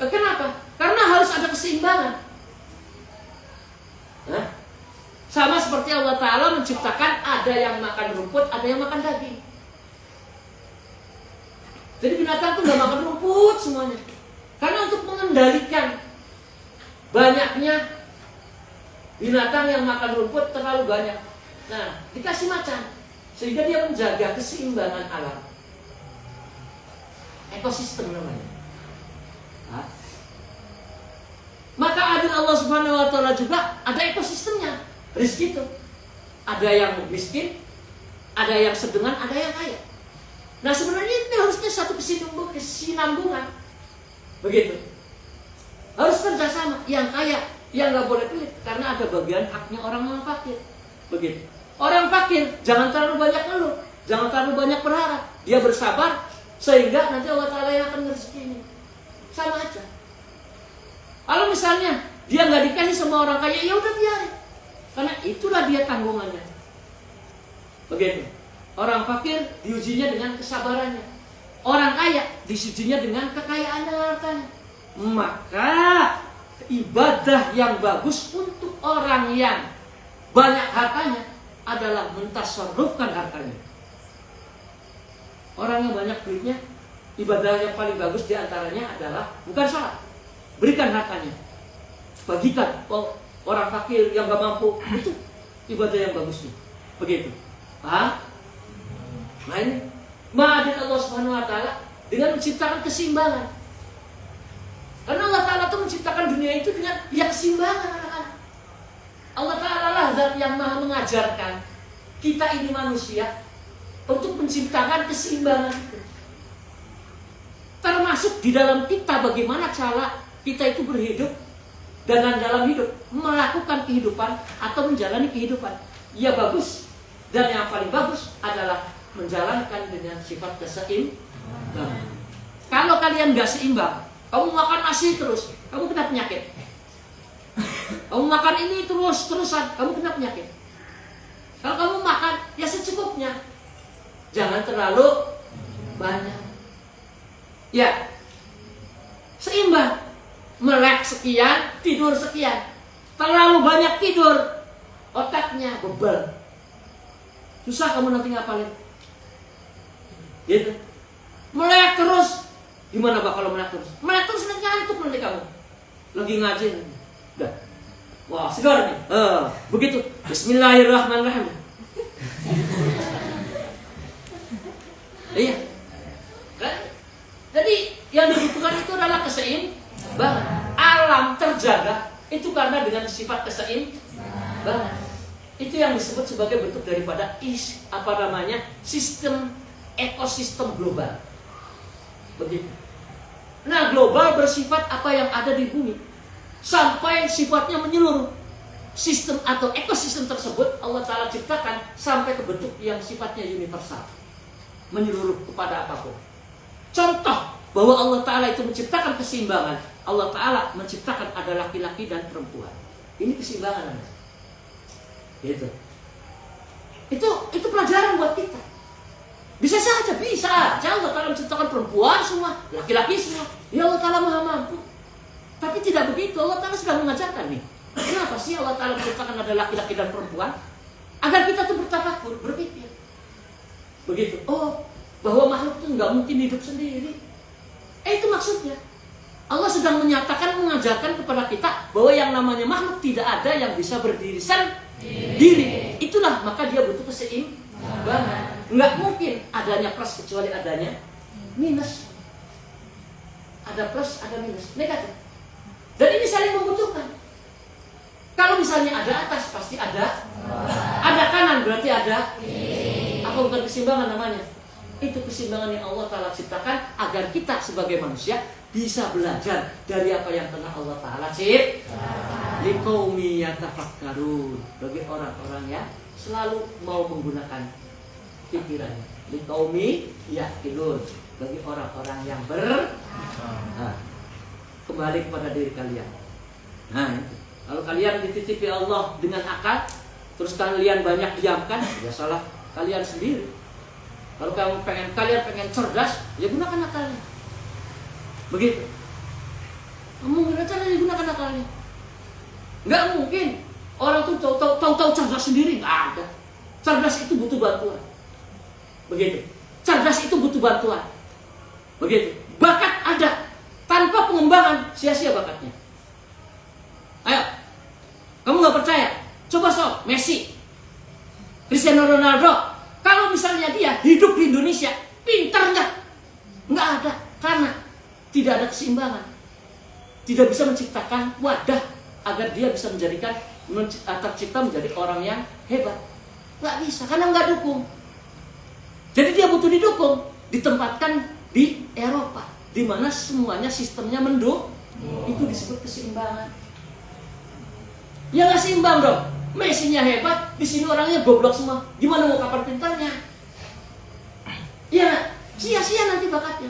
Kenapa? Karena harus ada keseimbangan. Nah, sama seperti Allah Ta'ala menciptakan ada yang makan rumput, ada yang makan daging. Jadi binatang itu nggak makan rumput semuanya. Karena untuk mengendalikan banyaknya binatang yang makan rumput terlalu banyak. Nah, dikasih macan sehingga dia menjaga keseimbangan alam. Ekosistem namanya. Nah. Maka adil Allah Subhanahu wa Ta'ala juga ada ekosistemnya. Rezeki itu ada yang miskin, ada yang sedang, ada yang kaya. Nah sebenarnya ini harusnya satu kesinambungan. Begitu. Harus kerjasama. Yang kaya, yang nggak boleh pelit karena ada bagian haknya orang yang fakir. Begitu. Orang fakir jangan terlalu banyak ngeluh, jangan terlalu banyak berharap. Dia bersabar sehingga nanti Allah Ta'ala yang akan rezekinya. Sama aja. Kalau misalnya dia nggak dikasih sama orang kaya, ya udah biarin. Karena itulah dia tanggungannya. Begitu. Orang fakir diujinya dengan kesabarannya. Orang kaya diujinya dengan kekayaannya hartanya. Maka ibadah yang bagus untuk orang yang banyak hartanya adalah mentasarrufkan hartanya. Orang yang banyak duitnya, ibadah yang paling bagus diantaranya adalah bukan sholat, berikan hartanya, bagikan orang fakir yang gak mampu. Itu ibadah yang bagusnya. Begitu. Paham? Nah ini ma'adil Allah Subhanahu wa Ta'ala dengan menciptakan keseimbangan. Karena Allah Ta'ala itu menciptakan dunia itu dengan yang keseimbangan anak-anak. Allah Ta'ala lah zat yang maha mengajarkan kita ini manusia untuk menciptakan keseimbangan itu. Termasuk di dalam kita bagaimana cara kita itu berhidup dan dalam hidup melakukan kehidupan atau menjalani kehidupan. Ya bagus. Dan yang paling bagus adalah menjalankan dengan sifat keseimbangan. Kalau kalian gak seimbang, kamu makan nasi terus, kamu kena penyakit. Kamu makan ini terus-terusan, kamu kena penyakit. Kalau kamu makan ya secukupnya, jangan terlalu banyak. Ya, seimbang. Melek sekian, tidur sekian. Terlalu banyak tidur, otaknya bebal. Susah kamu nanti ngapalin. Gitu. Melek terus, gimana bakal melek terus? Melek terus nanti ngantuk nanti kamu. Lagi ngaji. Udah. Wah, segar nih. Begitu. Bismillahirrahmanirrahim. Iya. Kan? Jadi yang dibutuhkan itu adalah keseimbangan. Alam terjaga itu karena dengan sifat keseimbangan. Itu yang disebut sebagai bentuk daripada sistem ekosistem global. Begitu. Nah, global bersifat apa yang ada di bumi sampai sifatnya menyeluruh. sistem atau ekosistem tersebut Allah Ta'ala ciptakan sampai ke bentuk yang sifatnya universal, menyeluruh kepada apapun. Contoh bahwa Allah Ta'ala itu menciptakan keseimbangan. Allah Ta'ala menciptakan ada laki-laki dan perempuan. Ini keseimbangan Anda. Gitu. Itu pelajaran buat kita. Bisa saja Allah Ta'ala menciptakan perempuan semua, laki-laki semua. Ya Allah Ta'ala Maha Mampu. Tapi tidak begitu. Allah Ta'ala sedang mengajarkan nih. Kenapa sih Allah Ta'ala menciptakan ada laki-laki dan perempuan? Agar kita tuh bertafakur, berpikir. Begitu. Oh, bahwa makhluk itu nggak mungkin hidup sendiri. Itu maksudnya. Allah sedang menyatakan, mengajarkan kepada kita bahwa yang namanya makhluk tidak ada yang bisa berdiri sendiri. Itulah maka dia butuh keseimbangan. Nggak mungkin adanya plus kecuali adanya minus. Ada plus, ada minus, negatif. Dan ini saling membutuhkan. Kalau misalnya ada atas, pasti ada kanan, berarti ada apa bukan keseimbangan namanya? Itu keseimbangan yang Allah Ta'ala ciptakan agar kita sebagai manusia bisa belajar dari apa yang telah Allah Ta'ala ciptakan. Liqaumi yatafakkarun, bagi orang-orang yang selalu mau menggunakan pikirannya. Liqaumi yaqilun, bagi orang-orang yang kembali kepada diri kalian. Nah, kalau kalian dititipi Allah dengan akal, terus kalian banyak diamkan, ya salah kalian sendiri. Kalau kalian pengen cerdas, ya gunakan akalnya. Begitu. Kamu caranya gunakan akalnya. Nggak mungkin orang tuh tahu cerdas sendiri, nggak ada. Cerdas itu butuh bantuan. Begitu. Cerdas itu butuh bantuan. Begitu. Bakat ada, tanpa pengembangan sia-sia bakatnya. Ayo, kamu nggak percaya? Coba sob, Messi, Cristiano Ronaldo, kalau misalnya dia hidup di Indonesia, pintar nggak? Nggak ada, karena tidak ada keseimbangan. Tidak bisa menciptakan wadah agar dia bisa tercipta menjadi orang yang hebat. Nggak bisa, karena nggak dukung. Jadi dia butuh didukung, ditempatkan di Eropa, di mana semuanya sistemnya mendukung. Itu disebut keseimbangan. Ya nggak seimbang dong. Messi-nya hebat, di sini orangnya goblok semua. Gimana mau kapan pintarnya? Ya, sia-sia nanti bakatnya.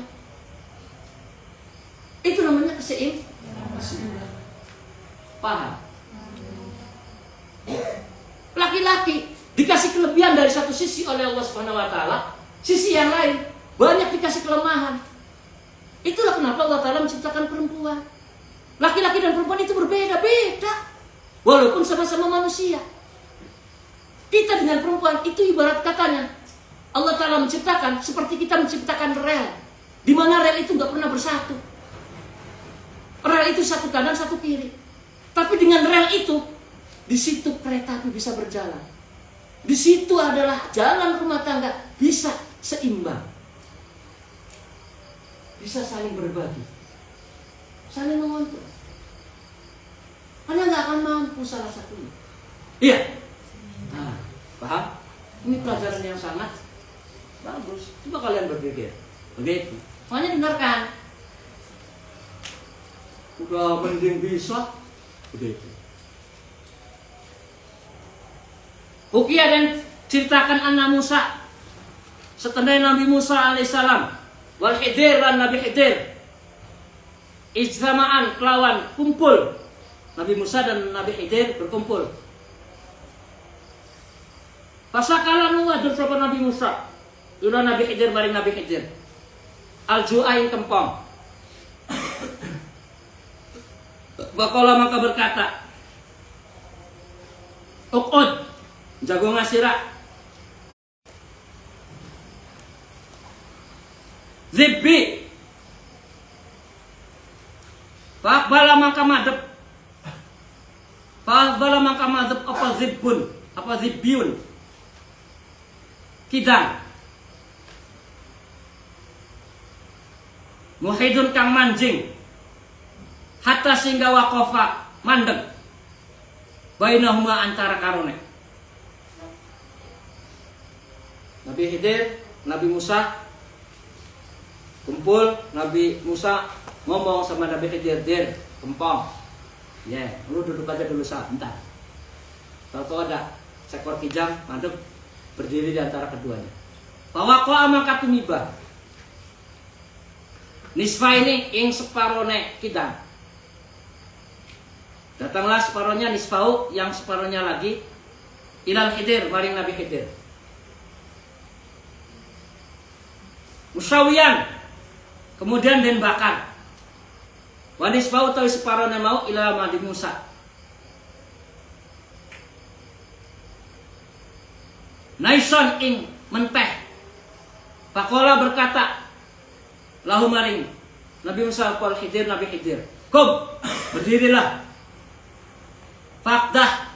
Itu namanya keseimbangan. Paham? Laki-laki dikasih kelebihan dari satu sisi oleh Allah Subhanahu wa Ta'ala, sisi yang lain banyak dikasih kelemahan. Itulah kenapa Allah Ta'ala menciptakan perempuan. Laki-laki dan perempuan itu berbeda-beda, walaupun sama-sama manusia. Kita dengan perempuan itu ibarat katanya Allah Ta'ala menciptakan seperti kita menciptakan rel, di mana rel itu nggak pernah bersatu. Rel itu satu kanan satu kiri, tapi dengan rel itu di situ kereta api bisa berjalan. Di situ adalah jalan rumah tangga bisa seimbang, bisa saling berbagi, saling mengontrol. Anda nggak akan mampu salah satunya. Iya. Nah, paham? Ini pelajaran yang sangat bagus. Coba kalian berpikir. Begitu. Makanya dengarkan. Udah mending bisa. Begitu. Ukiah dan ceritakan anak Musa. Setelah Nabi Musa alaihissalam. Wal Khidir dan Nabi Khidir. Ijtama'an kelawan kumpul. Nabi Musa dan Nabi Khidir berkumpul. Pasakalan wadul sapa Nabi Musa. Ila Nabi Khidir maring Nabi Khidir. Al-Ju'ain kempong. Bakola maka berkata, Uqud, jago ngasira. Zibbi. Bala maka madep. Bala maka madep apa zibbun, apa zibbiun. Kidang. Muhidun kang manjing. Hatta sehingga wakofa mandeg. Bainahuma antara karone. Nabi Khidir, Nabi Musa kumpul. Nabi Musa ngomong sama Nabi Khidir, "Dir, kempong. Ya, lu duduk aja dulu sebentar. Tahu-tahu ada seekor kijang madep berdiri di antara keduanya. Fawaqa'a maka tumiba. Nisfa ini ing separone kidang. Datanglah separohnya nisfau, yang separohnya lagi ilal Khidir, maring Nabi Khidir. Musawiyan, kemudian den bakar. Wa nisfau tawi separohnya mau ilal Nabi Musa. Naison ing menteh. Pakola berkata, lahu maring Nabi Musa wal Khidir, Nabi Khidir, kum, berdirilah. Fakdah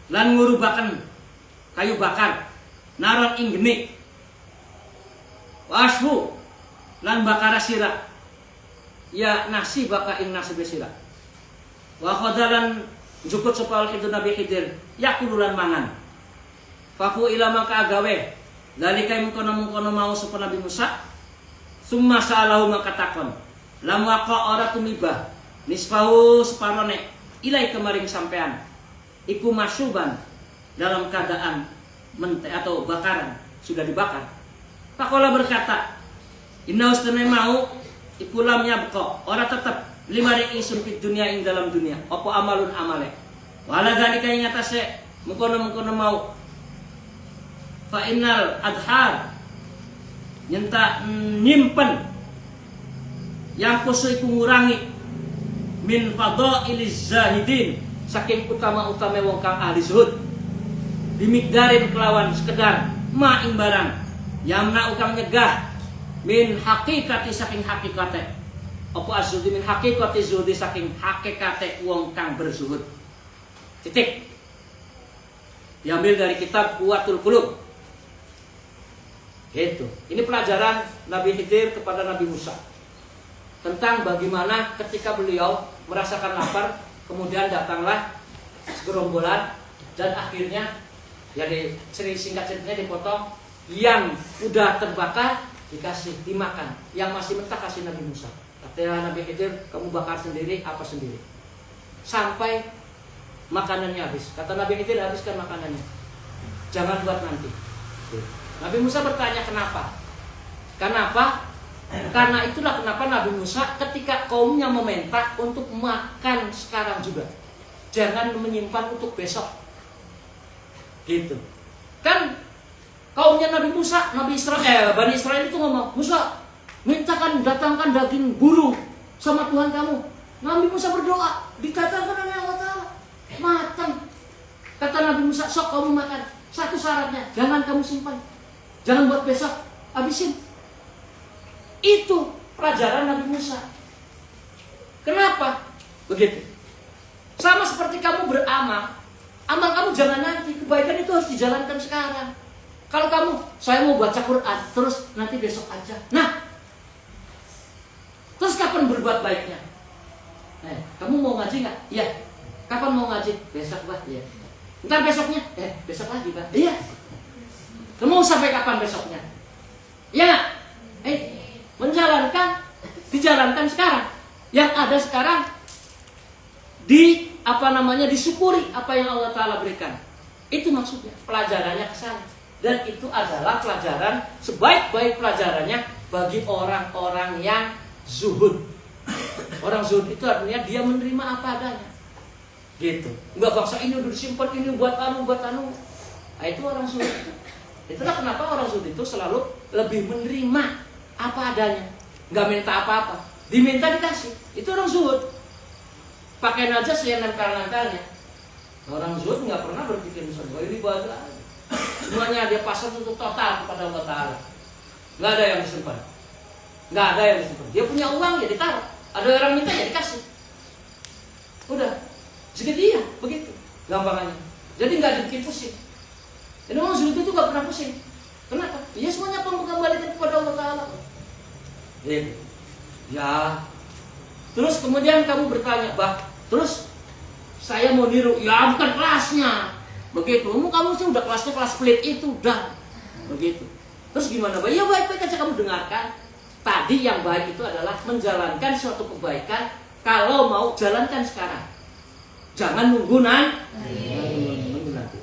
lan ngurubaken kayu bakar naron ing geni. Wasfu lan bakara sira ya nasi baka ing nasi besira. Wa khadalan jukut sepal itu Nabi Khidir yakululan mangan. Faku ilama ka agawe dalika mungkono mau sapa Nabi Musa. Summa salahu maka takon lam waqa ora tumibah nisfahu separone ilai kemaring sampean iku masyuban dalam keadaan menteh atau bakaran sudah dibakar. Pakola berkata inna ustana mau iku lam yabqa ora tetep limari ingsun fid dunya ing dalam dunia apa amalun amale wala dalika ing atase mungkono mau fa innal adhar nyenta nyimpen yang kusu iku ngurangi min fadailiz zahidin saking utama-utama wong kang ahli zuhud dimikdarin kelawan sekedar ma ing barang yamna ukang nyegah min hakikati saking hakikate apa azudi min hakikati zuhudi saking hakikate wong kang berzuhud. Titik. Diambil dari kitab Quwwatul Qulub. Itu. Ini pelajaran Nabi Khidir kepada Nabi Musa tentang bagaimana ketika beliau merasakan lapar, kemudian datanglah segerombolan dan akhirnya ya singkat ceritanya dipotong, yang udah terbakar dikasih dimakan, yang masih mentah kasih Nabi Musa. Kata Nabi Khidir, kamu bakar sendiri apa sendiri sampai makanannya habis. Kata Nabi Khidir, habiskan makanannya, jangan buat nanti. Nabi Musa bertanya kenapa? Kenapa? Karena itulah kenapa Nabi Musa ketika kaumnya meminta untuk makan sekarang juga, jangan menyimpan untuk besok. Gitu. Kan kaumnya Nabi Musa, Bani Israel itu ngomong, Musa, mintakan datangkan daging burung sama Tuhan kamu. Nabi Musa berdoa, dikatakan oleh Allah Ta'ala, matang. Kata Nabi Musa, sok kamu makan. Satu syaratnya, jangan kamu simpan. Jangan buat besok, habisin. Itu pelajaran Nabi Musa. Kenapa? Begitu. Sama seperti kamu beramal, amal kamu jangan nanti, kebaikan itu harus dijalankan sekarang. Kalau kamu, saya mau baca Quran, terus nanti besok aja. Nah, terus kapan berbuat baiknya? Kamu mau ngaji nggak? Iya. Kapan mau ngaji? Besok, Pak. Iya. Ntar besoknya? Besok lagi, Pak. Iya. Kamu mau sampai kapan besoknya? Ya, dijalankan sekarang. Yang ada sekarang disyukuri apa yang Allah Ta'ala berikan. Itu maksudnya, pelajarannya ke sana. Dan itu adalah pelajaran, sebaik-baik pelajarannya bagi orang-orang yang zuhud. Orang zuhud itu artinya dia menerima apa adanya. Gitu. Enggak bangsa ini udah disimpan, ini buat anu. Nah, itu orang zuhud. Itulah kenapa orang zuhud itu selalu lebih menerima apa adanya, nggak minta apa-apa, diminta dikasih. Itu orang zuhud. Pakaian aja saya nempel-nempelnya. Orang zuhud nggak pernah berpikir misalnya ini buat semuanya dia pasang untuk total kepada Allah Ta'ala. Nggak ada yang disimpan, nggak ada yang disimpan. Dia punya uang ya ditaruh. Ada orang minta ya dikasih. Udah segitu ya, begitu gampangannya. Jadi nggak dibikin pusing. Dan orang zuhud itu gak pernah pusing. Kenapa? Ya semuanya mengembalikan kepada Allah Ta'ala. Ya. Terus kemudian kamu bertanya, terus saya mau niru. Ya bukan kelasnya. Begitu. Kamu sih udah kelasnya kelas pelit itu. Udah. Begitu. Terus gimana, Bah? Ya baik-baik aja kamu dengarkan. Tadi yang baik itu adalah menjalankan suatu kebaikan. Kalau mau jalankan sekarang. Jangan nunggu nanti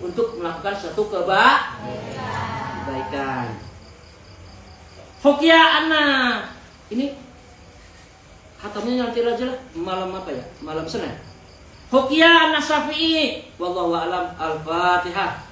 untuk melakukan suatu kebaikan. Hokia anak ini hatamnya nanti aja lah. Malam apa ya? Malam Senin. Hokia anak Syafi'i. Wallahu a'lam. Al-Fatihah.